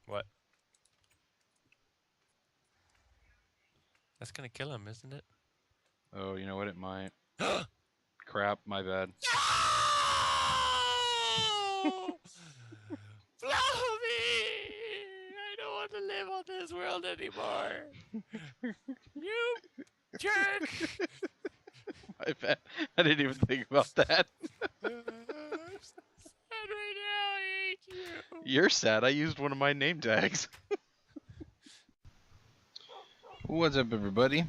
What? That's gonna kill him, isn't it? Oh, you know what? It might. No! Crap, my bad. Follow me! I don't want to live on this world anymore. You jerk! My bad. I didn't even think about that. I'm so sad right now. I hate you. You're sad. I used one of my name tags. What's up, everybody?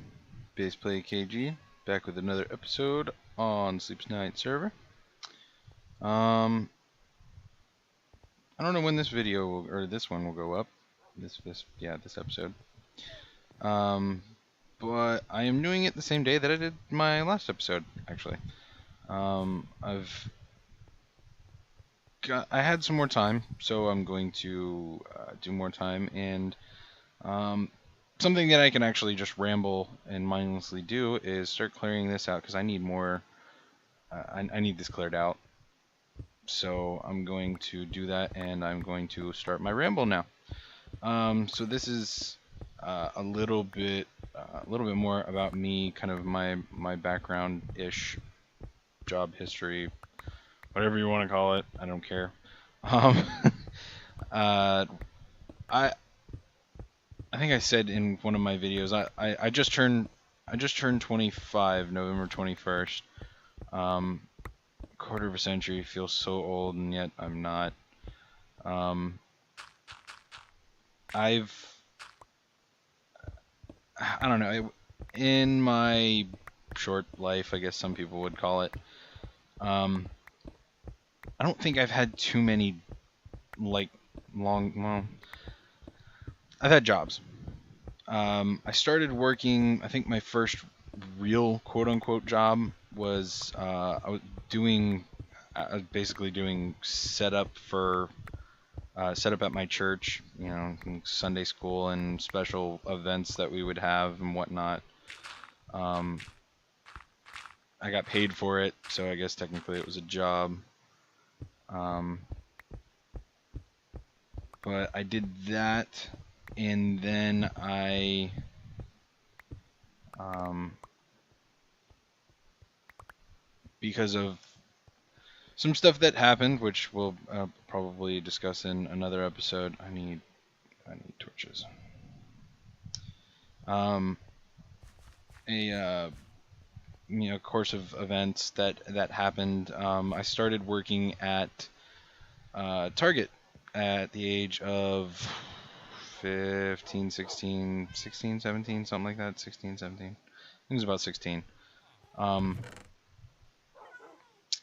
Baseplay KG back with another episode on Sleeps Night server. I don't know when this video or this one will go up. This episode. Um, but I am doing it the same day that I did my last episode. Actually, I had some more time, so I'm going to do more time, and something that I can actually just ramble and mindlessly do is start clearing this out because I need more. I need this cleared out, so I'm going to do that, and I'm going to start my ramble now. So this is a little bit more about me, kind of my background ish, job history, whatever you want to call it. I don't care. Um, uh, I I think I said in one of my videos I just turned 25 November 21st. Quarter of a century feels so old, and yet I'm not. Um, I've I don't know, in my short life, I guess some people would call it. Um, I don't think I've had too many like long. Well, I've had jobs. I started working. I think my first real quote unquote job was I was doing basically doing setup at my church. You know, Sunday school and special events that we would have and whatnot. Um, I got paid for it, so I guess technically it was a job. Um, but I did that, and then um, because of some stuff that happened, which we'll probably discuss in another episode. I need torches. Um, a course of events that happened. I started working at Target at the age of 15, 16, 16, 17, something like that. 16, 17. I think it was about 16. Um,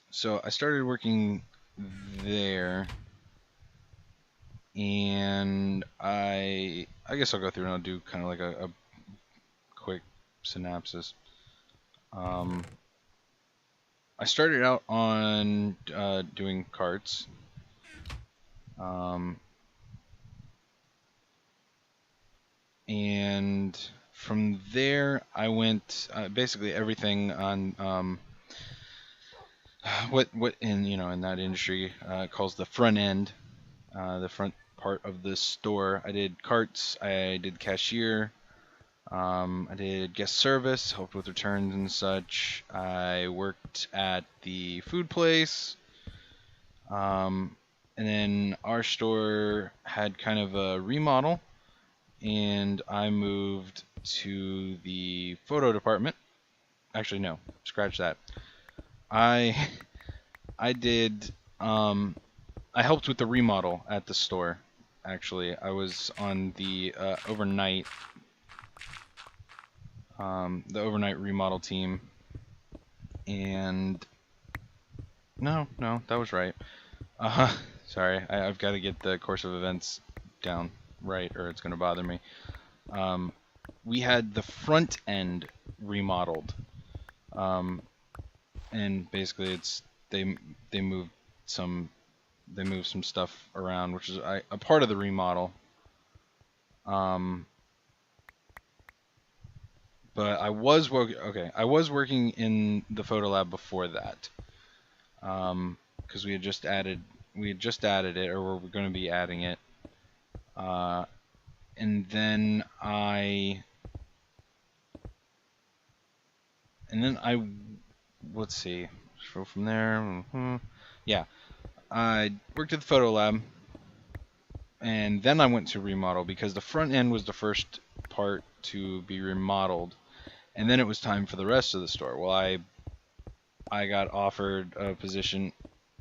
so I started working there, and I guess I'll go through and I'll do kind of like a quick synopsis. Um, I started out on doing carts. Um, and from there, I went basically everything on what in that industry calls the front end, the front part of the store. I did carts, I did cashier, I did guest service, helped with returns and such. I worked at the food place. And then our store had kind of a remodel, and I moved to the photo department. Actually, no, scratch that. I I did I helped with the remodel at the store. Actually, I was on the overnight remodel team, and no, that was right. Uh, sorry, I've got to get the course of events down right, or it's going to bother me. We had the front end remodeled, um, and basically they they moved some they moved some stuff around, which is a part of the remodel. Um, but I was working in the photo lab before that, because we had just added it, or we're going to be adding it. Uh, and then I and then I let's see. So from there, yeah, I worked at the photo lab, and then I went to remodel because the front end was the first part to be remodeled, and then it was time for the rest of the store. Well, I got offered a position.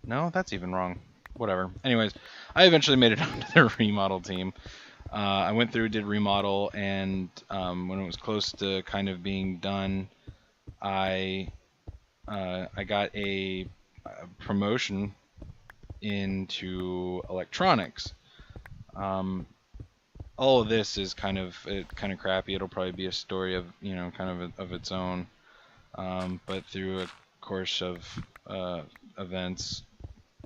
No, that's even wrong. Whatever. Anyways, I eventually made it onto the remodel team. I went through, did remodel, and when it was close to kind of being done, I I got a promotion into electronics. Um, all of this is kind of crappy. It'll probably be a story of kind of its own. But through a course of uh, events,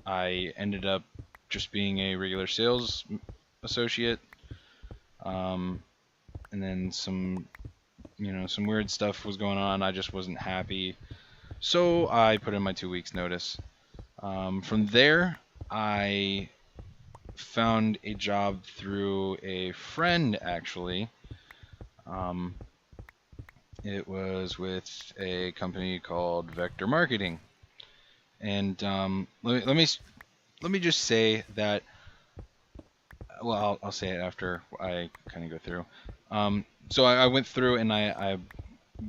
I ended up just being a regular sales associate. Um, and then some weird stuff was going on. I just wasn't happy, so I put in my 2 weeks notice. From there, I found a job through a friend actually. Um, it was with a company called Vector Marketing, and let me just say that. Well, I'll say it after I kind of go through. So I went through and I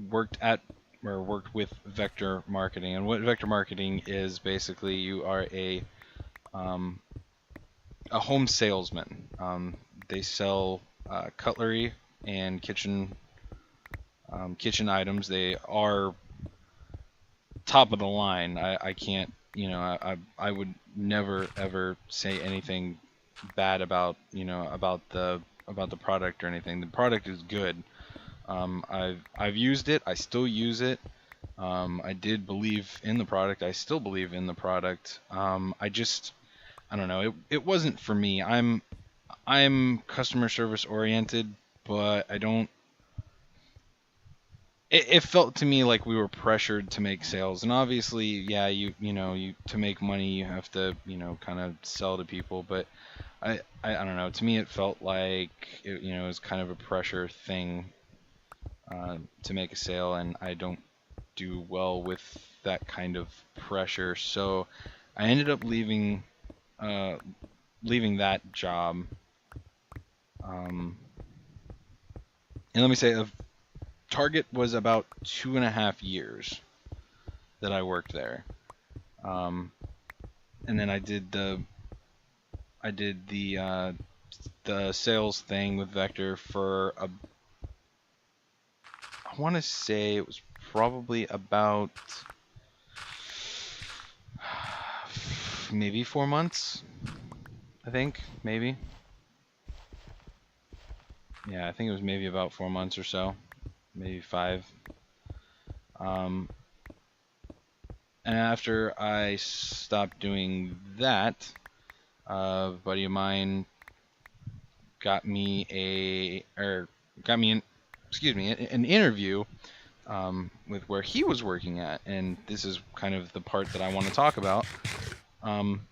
worked at or worked with Vector Marketing, and what Vector Marketing is basically you are um, a home salesman. They sell cutlery and kitchen items. They are top of the line. I can't, I would never ever say anything bad about, about the product or anything. The product is good. I've used it. I still use it. I did believe in the product. I still believe in the product. I don't know. It wasn't for me. I'm customer service oriented, but I don't. It felt to me like we were pressured to make sales, and obviously, yeah, you to make money, you have to, kind of sell to people. But I don't know. To me, it felt like it was kind of a pressure thing to make a sale, and I don't do well with that kind of pressure. So I ended up uh, leaving that job. Um, and let me say, Target was about 2.5 years that I worked there. And then I did the sales thing with Vector for I want to say it was probably about maybe 4 months. I think maybe. Yeah, I think it was maybe about 4 months or so, maybe 5. Um, and after I stopped doing that, a buddy of mine got me an interview with where he was working at, and this is kind of the part that I want to talk about. Um,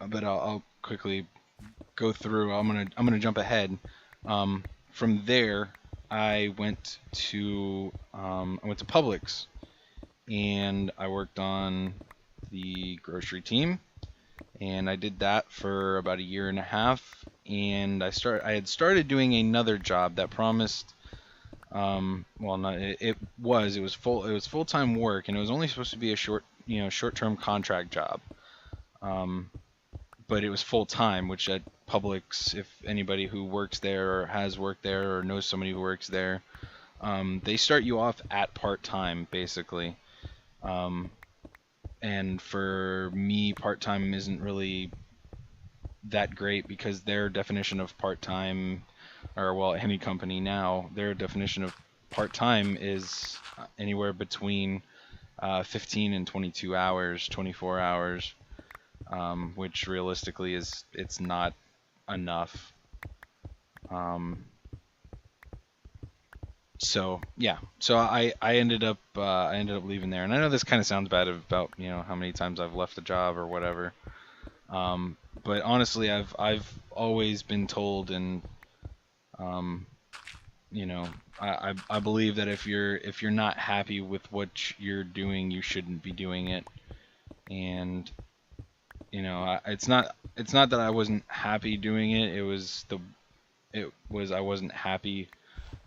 but I'll quickly go through. I'm gonna jump ahead. From there, I went to Publix, and I worked on the grocery team, and I did that for about a year and a half. And I had started doing another job that promised. Well, not it was full-time work, and it was only supposed to be a short-term contract job. Um, but it was full time, which at Publix, if anybody who works there or has worked there or knows somebody who works there, they start you off at part time basically. Um, and for me, part time isn't really that great because their definition of part time, or well, any company now, their definition of part time is anywhere between 15 and 22 hours, 24 hours. Which realistically it's not enough. Um, so yeah, so I ended up leaving there, and I know this kind of sounds bad about how many times I've left a job or whatever. But honestly, I've always been told, and um, you know, I believe that if you're not happy with what you're doing, you shouldn't be doing it. And it's not that I wasn't happy doing it. It was I wasn't happy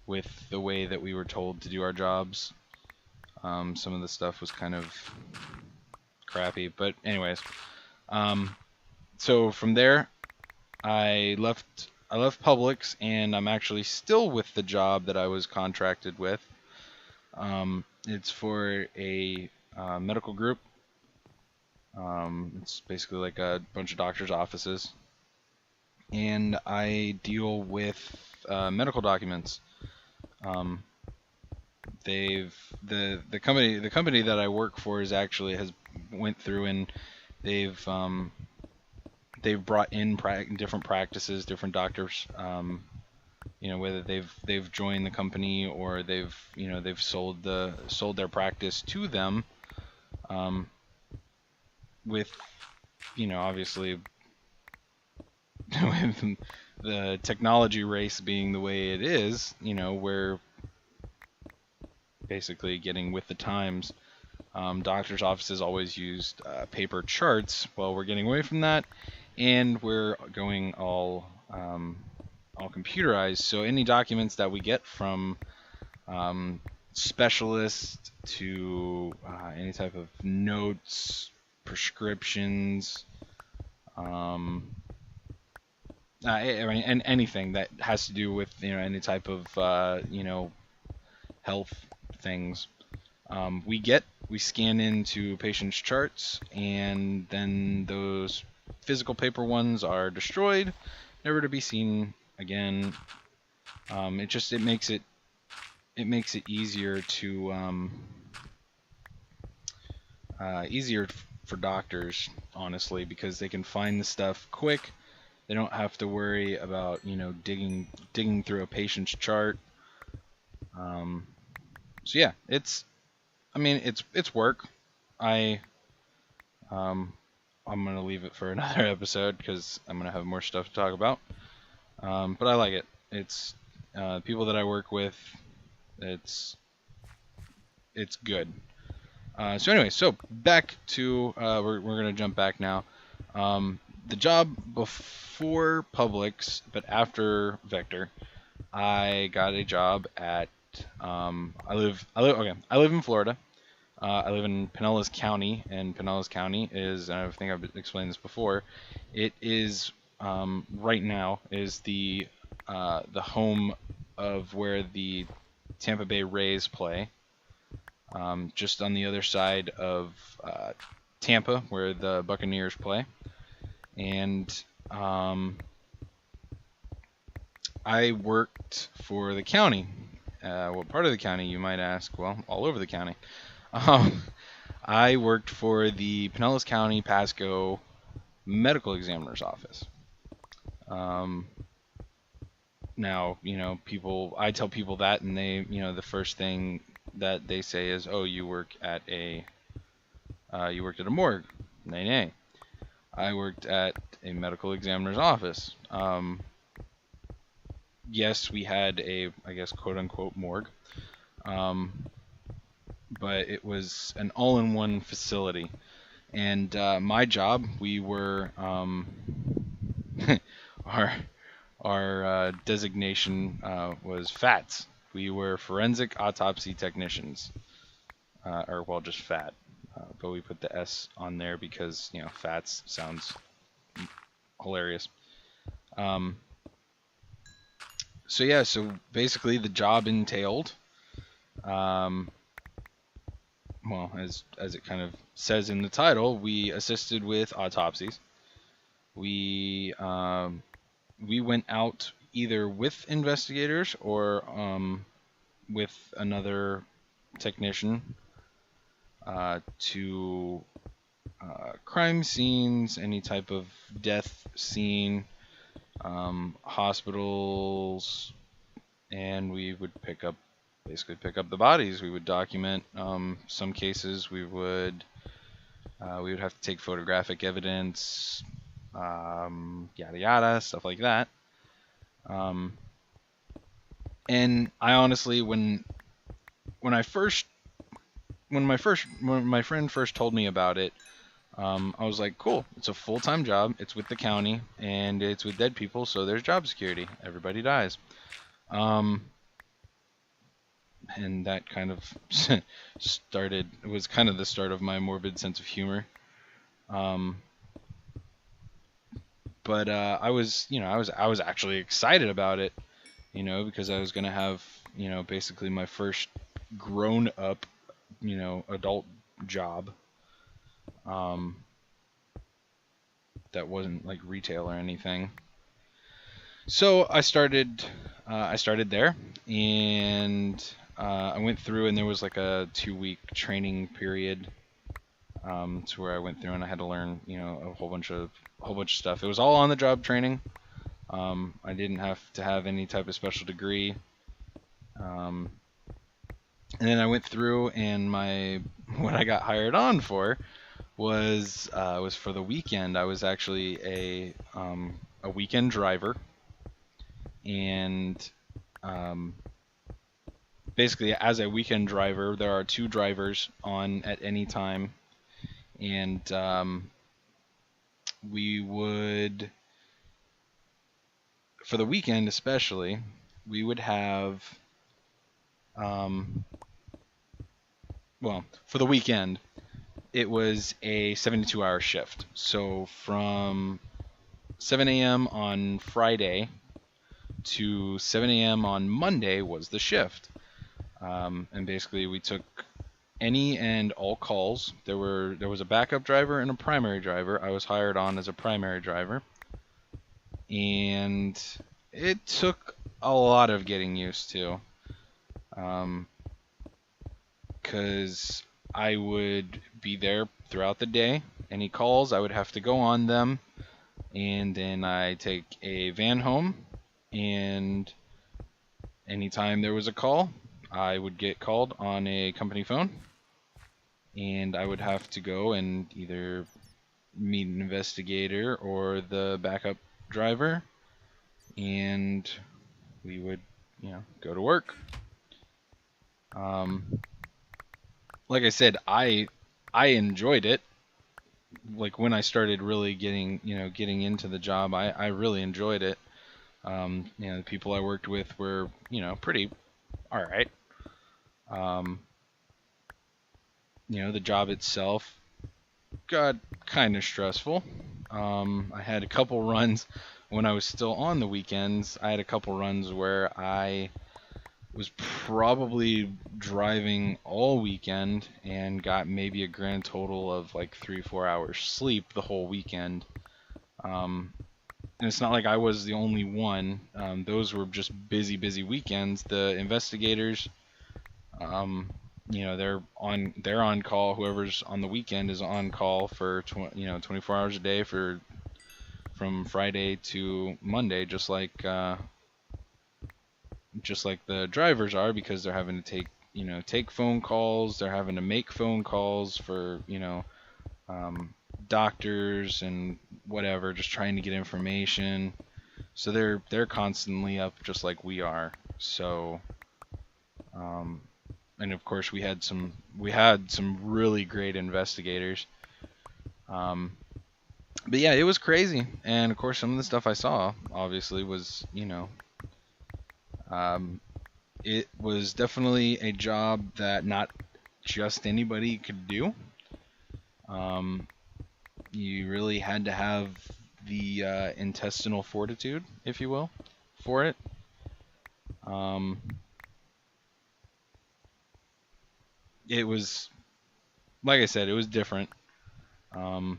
with the way that we were told to do our jobs. Some of the stuff was kind of crappy, but anyways. Um, so from there, I left Publix, and I'm actually still with the job that I was contracted with. It's for a medical group. It's basically like a bunch of doctors' offices, and I deal with medical documents. Um, they've the company that I work for is actually has went through, and they've brought in different practices, different doctors. Whether they've joined the company, or they've sold their practice to them. Um, with obviously with the technology race being the way it is, we're basically getting with the times. Doctors' offices always used paper charts. Well, we're getting away from that, and we're going all computerized. So any documents that we get from specialists to any type of notes, prescriptions, and anything that has to do with any type of health things. We scan into patients' charts, and then those physical paper ones are destroyed, never to be seen again. It makes it easier to easier for doctors, honestly, because they can find the stuff quick. They don't have to worry about digging through a patient's chart. Um, so yeah, it's work. I um, I'm gonna leave it for another episode because I'm gonna have more stuff to talk about. But I like it. It's people that I work with. It's it's good. So anyway, so back to we're gonna jump back now. The job before Publix, but after Vector, I got a job at I live in Florida. I live in Pinellas County, and Pinellas County is, and I think I've explained this before, it is right now is the home of where the Tampa Bay Rays play. Just on the other side of Tampa, where the Buccaneers play. And I worked for the county. What part of the county, you might ask? Well, all over the county. Um, I worked for the Pinellas County Pasco Medical Examiner's Office. Um, Now, I tell people that, and the first thing that they say is, "Oh, you worked at a morgue." Nay, nay. I worked at a medical examiner's office. Yes, we had a, I guess, quote unquote morgue, um, but it was an all-in-one facility. And my job, we were our designation was FATs. We were forensic autopsy technicians, or well, just FAT. But we put the S on there because FATs sounds hilarious. Um, so yeah, so basically the job entailed, um, well, as it kind of says in the title, we assisted with autopsies. We went out either with investigators or with another technician to crime scenes, any type of death scene, hospitals, and we would basically pick up the bodies. We would document some cases. We would have to take photographic evidence. yada yada, stuff like that. Um, and I honestly, when I first when my friend first told me about it, I was like, cool, it's a full-time job, it's with the county, and it's with dead people, so there's job security. Everybody dies. Um, and that kind of was kind of the start of my morbid sense of humor. Um, but I was actually excited about it, because I was gonna have, basically my first grown up, adult job. Um, that wasn't like retail or anything. So I started there, and I went through, and there was like a 2 week training period, to where I went through and I had to learn, a whole bunch of stuff. It was all on the job training. I didn't have to have any type of special degree. Um, and then I went through, and what I got hired on for was for the weekend. I was actually a weekend driver, and um, basically as a weekend driver, there are two drivers on at any time, and we would, for the weekend especially, we would have, um, well, for the weekend, it was a 72-hour shift. So from 7 a.m. on Friday to 7 a.m. on Monday was the shift. And basically, we took any and all calls. There was a backup driver and a primary driver. I was hired on as a primary driver, and it took a lot of getting used to, because I would be there throughout the day. Any calls, I would have to go on them, and then I take a van home, and anytime there was a call, I would get called on a company phone, and I would have to go and either meet an investigator or the backup driver, and we would, go to work. Um, like I said, I enjoyed it. Like when I started really getting into the job, I really enjoyed it. The people I worked with were, pretty all right. Um, the job itself got kind of stressful. I had a couple runs when I was still on the weekends. I had a couple runs where I was probably driving all weekend and got maybe a grand total of like 3-4 hours sleep the whole weekend. And it's not like I was the only one. Those were just busy weekends. The investigators, they're on call. Whoever's on the weekend is on call for 24 hours a day from Friday to Monday, just like the drivers are, because they're having to take phone calls. They're having to make phone calls for doctors and whatever, just trying to get information. So they're constantly up, just like we are. So, and of course we had some really great investigators. But yeah, it was crazy, and of course some of the stuff I saw obviously was, um, it was definitely a job that not just anybody could do. Um, you really had to have the intestinal fortitude, if you will, for it. Um, it was, like I said, it was different. Um,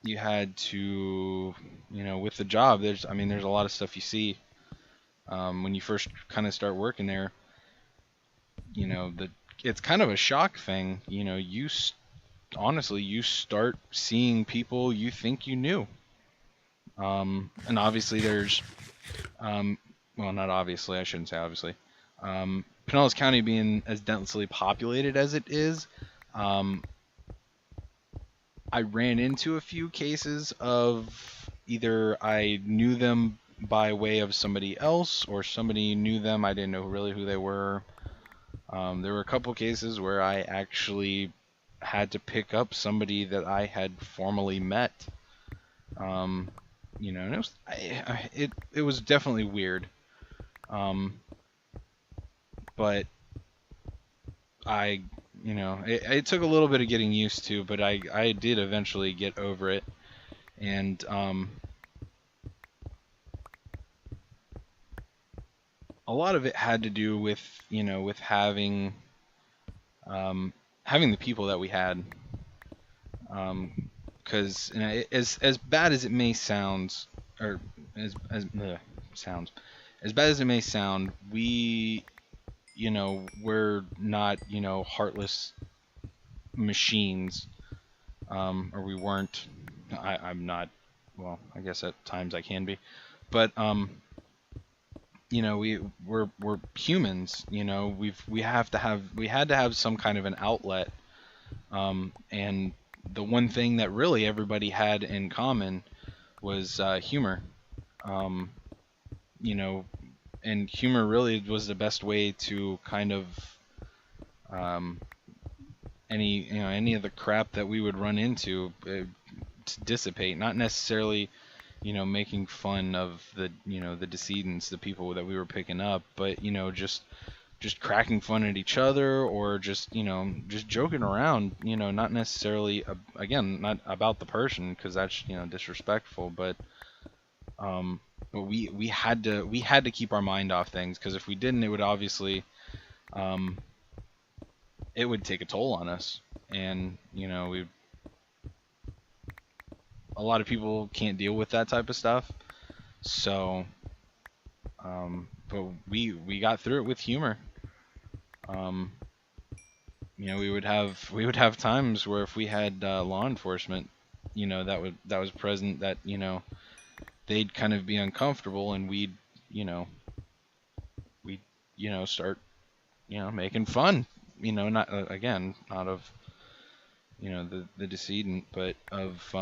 you had to, with the job, there's a lot of stuff you see when you first kind of start working there. It's kind of a shock thing. Honestly, you start seeing people you think you knew. And obviously there's, well, not obviously, I shouldn't say obviously. Pinellas County being as densely populated as it is, um, I ran into a few cases of either I knew them by way of somebody else or somebody knew them. I didn't know really who they were. There were a couple cases where I actually had to pick up somebody that I had formally met. Um, and it was definitely weird. Um, but I, it took a little bit of getting used to, but I did eventually get over it. And a lot of it had to do with, with um, having the people that we had. Because as bad as it may sound, or as sounds, as bad as it may sound, we, we're not, heartless machines, or we weren't. I'm not. Well, I guess at times I can be, but we're humans. We had to have some kind of an outlet. And the one thing that really everybody had in common was humor. Um, you know, and humor really was the best way to kind of um, any of the crap that we would run into to dissipate. Not necessarily, making fun of the decedents, the people that we were picking up, but just cracking fun at each other or just joking around, not necessarily again, not about the person because that's disrespectful, um but we had to keep our mind off things because if we didn't, it would obviously um it would take a toll on us. And we a lot of people can't deal with that type of stuff. So but we got through it with humor. um we would have times where if we had law enforcement, that was present, that they'd kind of be uncomfortable, and we'd start making fun, not again, not of the decedent, but of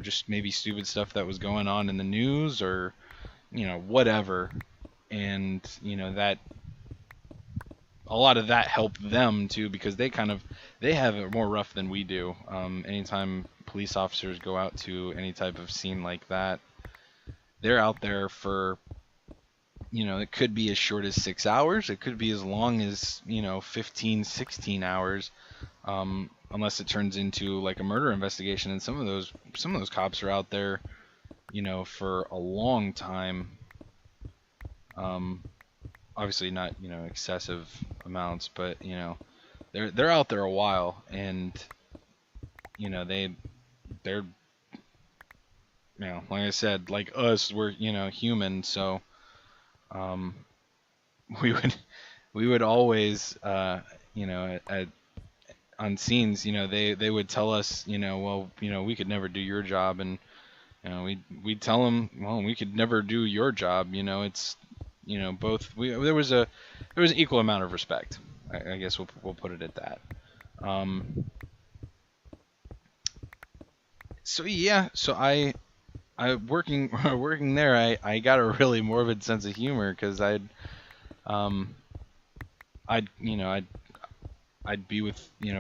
just maybe stupid stuff that was going on in the news, or whatever. And that a lot of that helped them too, because they have it more rough than we do. Anytime police officers go out to any type of scene like that, they're out there for, it could be as short as 6 hours, it could be as long as 15, 16 hours, unless it turns into like a murder investigation. And some of those cops are out there for a long time. um, Obviously not excessive amounts, but they're out there a while. And they're like I said, like us, we're human. So um, we would always on scenes, they would tell us, well, we could never do your job. And we'd tell them, well, we could never do your job. It's both, there was an equal amount of respect. I guess we'll put it at that. So yeah, so I working working there, I got a really morbid sense of humor, because um I'd be with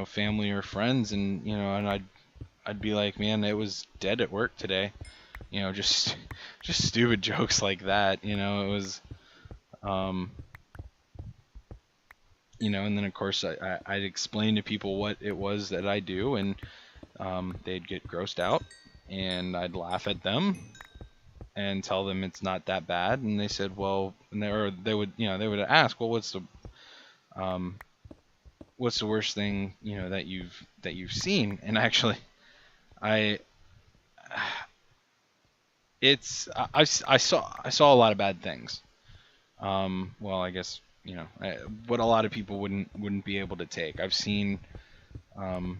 family or friends, and and I'd be like, man, it was dead at work today. Just just stupid jokes like that. It was um and then of course I'd explain to people what it was that I do, and they'd get grossed out, and I'd laugh at them and tell them it's not that bad. And they said, well, and they would ask, well, um, what's the worst thing that you've seen? And actually, I I saw a lot of bad things. Well, I guess what a lot of people wouldn't be able to take. Um,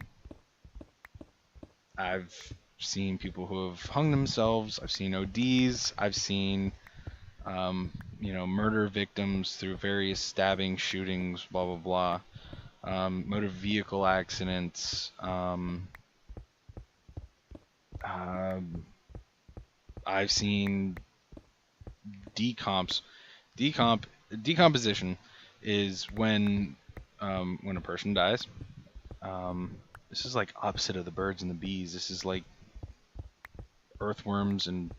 I've seen people who have hung themselves. I've seen ODs. I've seen murder victims through various stabbing, shootings, blah blah blah. motor vehicle accidents. Um, I've seen decomps. Decomp decomposition is when a person dies. This is like opposite of the birds and the bees. This is like earthworms and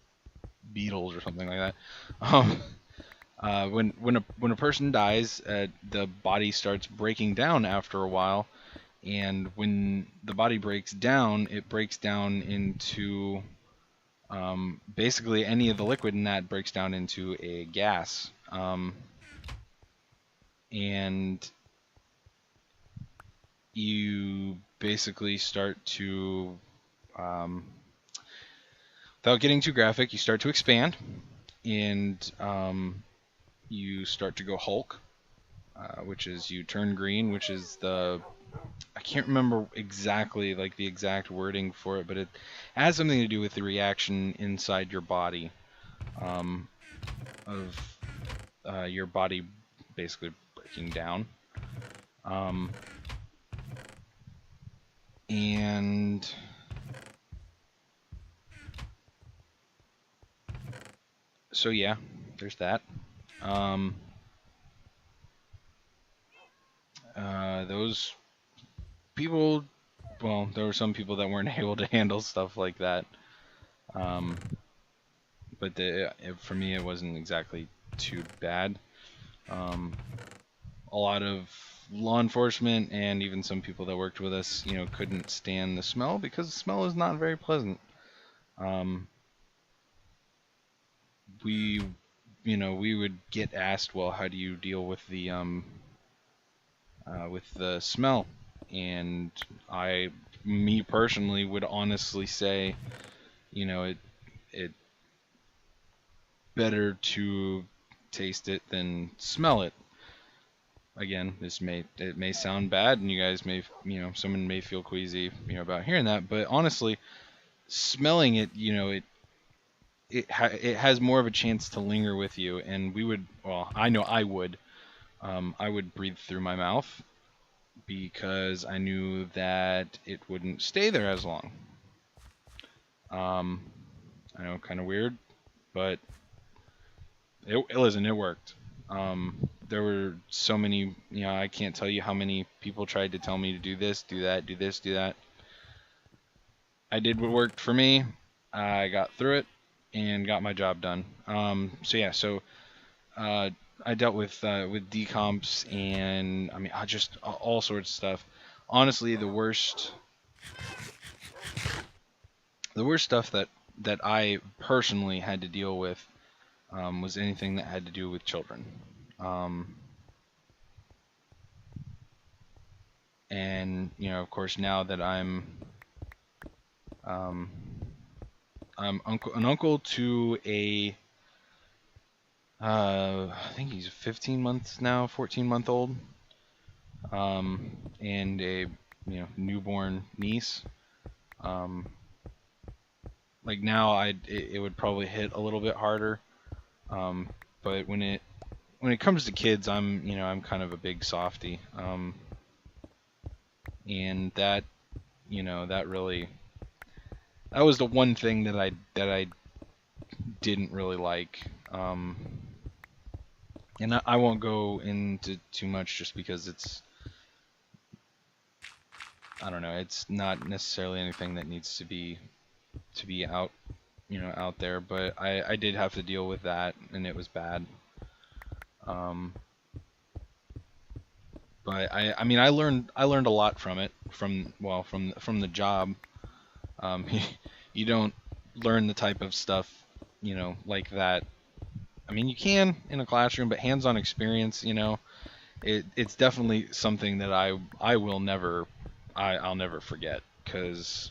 beetles or something like that. Um, when a person dies, the body starts breaking down after a while, and when the body breaks down, it breaks down into basically any of the liquid in that breaks down into a gas, and you basically start to um, without getting too graphic, you start to expand, and you start to go Hulk, which is you turn green, which is the I can't remember exactly like the exact wording for it, but it has something to do with the reaction inside your body um, of your body basically breaking down. Um, and so yeah, there's that. Um, those people, well, there were some people that weren't able to handle stuff like that. Um, but for me, it wasn't exactly too bad. Um, a lot of law enforcement and even some people that worked with us, couldn't stand the smell because the smell is not very pleasant. Um, we, we would get asked, well, how do you deal with the smell? And me personally, would honestly say, it better to taste it than smell it. Again, it may sound bad, and you guys may, someone may feel queasy, about hearing that. But honestly, smelling it, it has more of a chance to linger with you. And well, I know I would breathe through my mouth because I knew that it wouldn't stay there as long. Um, I know, kind of weird, but listen, it worked. There were so many, I can't tell you how many people tried to tell me to do this, do that, do this, do that. I did what worked for me. I got through it and got my job done. So yeah, uh, I dealt with decomps and I mean, just all sorts of stuff. Honestly, the worst stuff that I personally had to deal with was anything that had to do with children. Um, and of course, now that um, I'm an uncle to I think he's 15 months now, 14-month-old, and a newborn niece. Um, like now, it would probably hit a little bit harder. Um, but when it comes to kids, I'm kind of a big softy. And that was the one thing that I didn't really like. And I won't go into too much just because I don't know, it's not necessarily anything that needs to be out there, but I did have to deal with that and it was bad. Um, but I mean I learned a lot from it from the job. You, you don't learn the type of stuff like that. I mean, you can in a classroom, but hands-on experience, it's definitely something that I will never I'll never forget because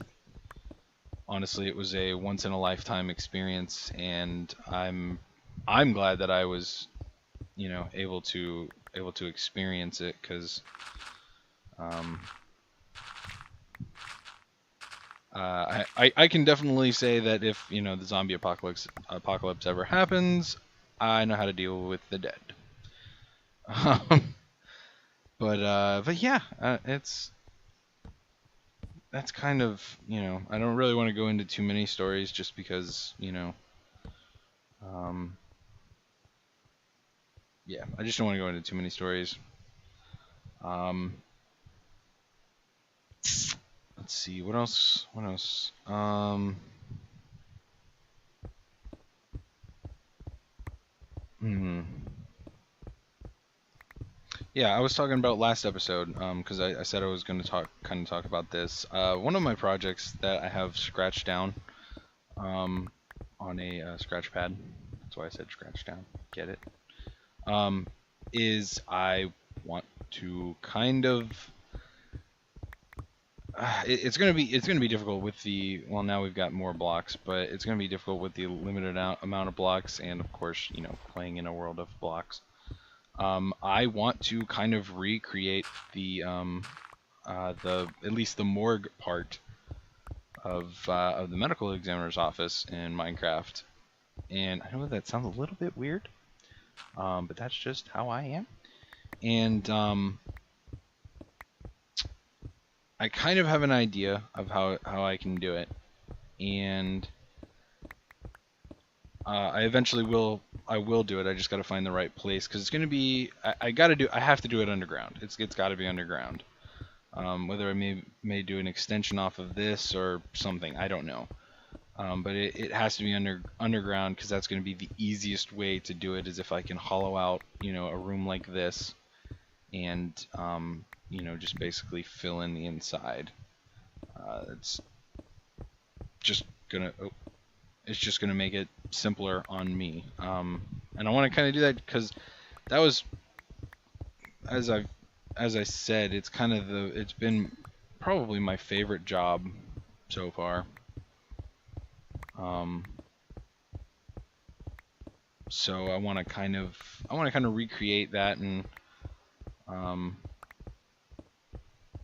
honestly, it was a once in a lifetime experience, and I'm glad that I was able to experience it because um, I can definitely say that if the zombie apocalypse ever happens, I know how to deal with the dead. but yeah, it's that's kind of, I don't really want to go into too many stories just because, um, yeah, I just don't want to go into too many stories. Um, let's see, what else? What else? Hmm. Yeah, I was talking about last episode, because I said I was going to talk about this. One of my projects that I have scratched down, um, on a scratch pad. That's why I said scratch down. Get it? Um, is I want to kind of. It's gonna be difficult with the, well, now we've got more blocks, but it's gonna be difficult with the limited amount of blocks, and of course, playing in a world of blocks. I want to kind of recreate the at least the morgue part of the medical examiner's office in Minecraft. And I know that sounds a little bit weird, but that's just how I am. And I kind of have an idea of how I can do it, and I will do it. I just got to find the right place because it's gonna be. I have to do it underground. It's got to be underground. Whether I may do an extension off of this or something, I don't know. But it has to be underground because that's going to be the easiest way to do it. Is if I can hollow out, a room like this, and just basically fill in the inside. It's just gonna oh, it's just gonna make it simpler on me. And I want to kind of do that because that was, as I said, it's been probably my favorite job so far. Um, so I want to kind of recreate that, and um,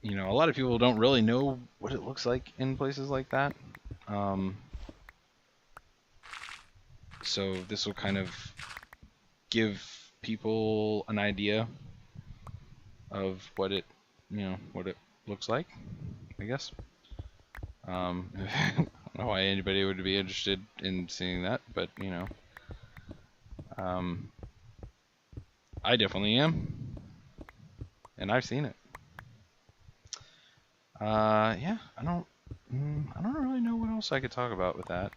a lot of people don't really know what it looks like in places like that. Um, so this will kind of give people an idea of what it looks like, I guess. I don't know why anybody would be interested in seeing that, but um, I definitely am, and I've seen it. Yeah, I don't really know what else I could talk about with that.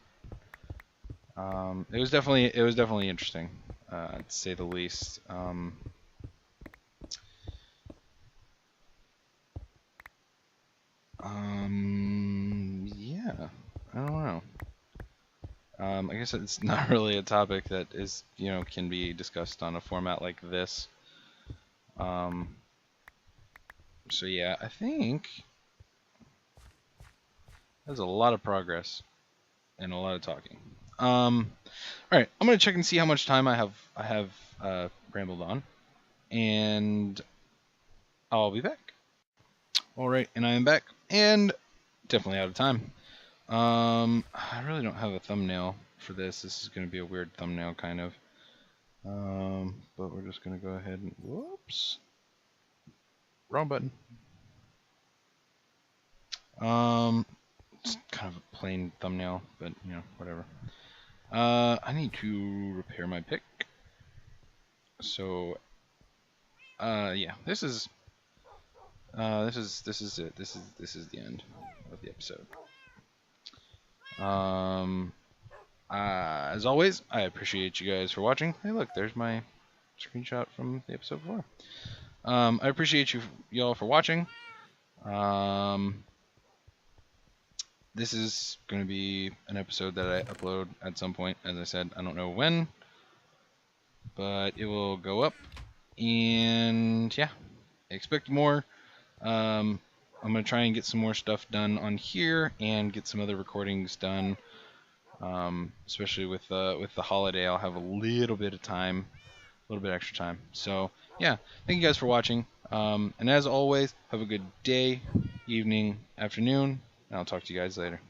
It was definitely interesting, to say the least. Yeah, I don't know. I guess it's not really a topic that can be discussed on a format like this. Um, so yeah, I think there's a lot of progress and a lot of talking. All right, I'm gonna check and see how much time I have rambled on, and I'll be back. All right, and I am back, and definitely out of time. I really don't have a thumbnail for this. This is gonna be a weird thumbnail, kind of. But we're just gonna go ahead and whoops, wrong button. It's kind of a plain thumbnail, but whatever. I need to repair my pick. So, yeah, this is it. This is the end of the episode. As always, I appreciate you guys for watching. Hey, look, there's my screenshot from the episode before. I appreciate y'all for watching. This is going to be an episode that I upload at some point. As I said, I don't know when, but it will go up. And yeah, expect more. I'm going to try and get some more stuff done on here and get some other recordings done. Especially with the holiday, I'll have a little bit of time, a little bit extra time. So yeah, thank you guys for watching. And as always, have a good day, evening, afternoon, and I'll talk to you guys later.